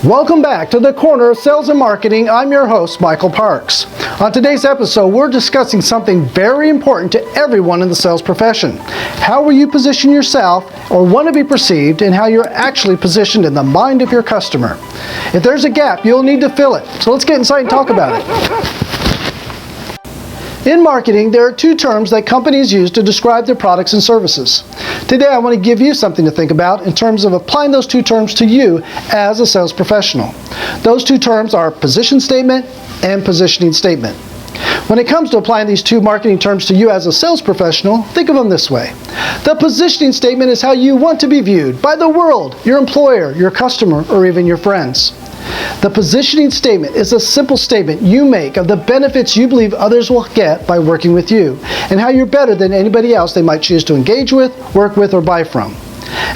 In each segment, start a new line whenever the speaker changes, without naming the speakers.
Welcome back to the Corner of Sales and Marketing. I'm your host, Michael Parks. On today's episode, we're discussing something very important to everyone in the sales profession. How will you position yourself or want to be perceived, and how you're actually positioned in the mind of your customer. If there's a gap, you'll need to fill it. So let's get inside and talk about it. In marketing, there are two terms that companies use to describe their products and services. Today, I want to give you something to think about in terms of applying those two terms to you as a sales professional. Those two terms are position statement and positioning statement. When it comes to applying these two marketing terms to you as a sales professional, think of them this way. The positioning statement is how you want to be viewed by the world, your employer, your customer, or even your friends. The positioning statement is a simple statement you make of the benefits you believe others will get by working with you, and how you're better than anybody else they might choose to engage with, work with, or buy from.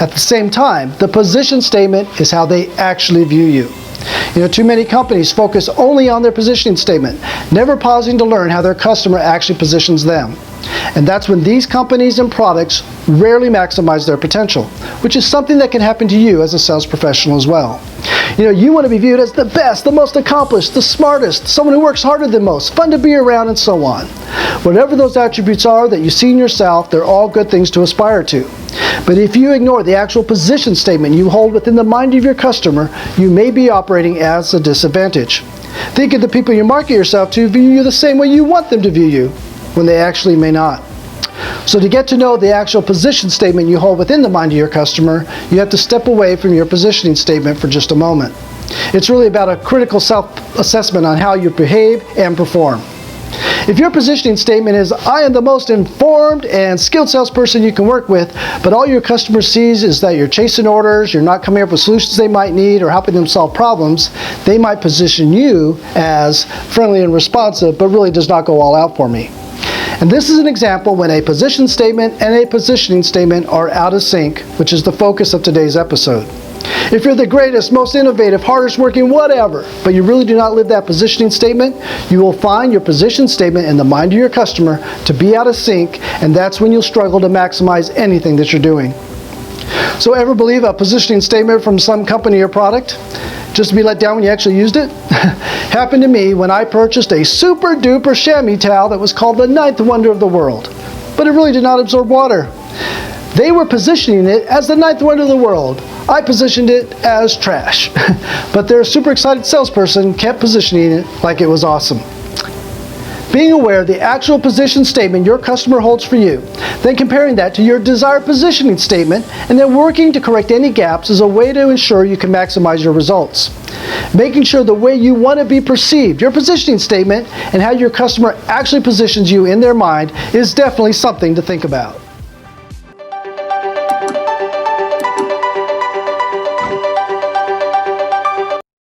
At the same time, the position statement is how they actually view you. Too many companies focus only on their positioning statement, never pausing to learn how their customer actually positions them. And that's when these companies and products rarely maximize their potential, which is something that can happen to you as a sales professional as well. You want to be viewed as the best, the most accomplished, the smartest, someone who works harder than most, fun to be around, and so on. Whatever those attributes are that you see in yourself, they're all good things to aspire to. But if you ignore the actual position statement you hold within the mind of your customer, you may be operating as a disadvantage. Think of the people you market yourself to view you the same way you want them to view you, when they actually may not. So to get to know the actual position statement you hold within the mind of your customer, you have to step away from your positioning statement for just a moment. It's really about a critical self-assessment on how you behave and perform. If your positioning statement is, I am the most informed and skilled salesperson you can work with, but all your customer sees is that you're chasing orders, you're not coming up with solutions they might need or helping them solve problems, they might position you as friendly and responsive, but really does not go all out for me. And this is an example when a position statement and a positioning statement are out of sync, which is the focus of today's episode. If you're the greatest, most innovative, hardest working, whatever, but you really do not live that positioning statement, you will find your position statement in the mind of your customer to be out of sync, and that's when you'll struggle to maximize anything that you're doing. So ever believe a positioning statement from some company or product just to be let down when you actually used it? Happened to me when I purchased a super duper chamois towel that was called the 9th wonder of the world, but it really did not absorb water. They were positioning it as the 9th wonder of the world. I positioned it as trash, but their super excited salesperson kept positioning it like it was awesome. Being aware of the actual position statement your customer holds for you, then comparing that to your desired positioning statement, and then working to correct any gaps is a way to ensure you can maximize your results. Making sure the way you want to be perceived, your positioning statement, and how your customer actually positions you in their mind is definitely something to think about.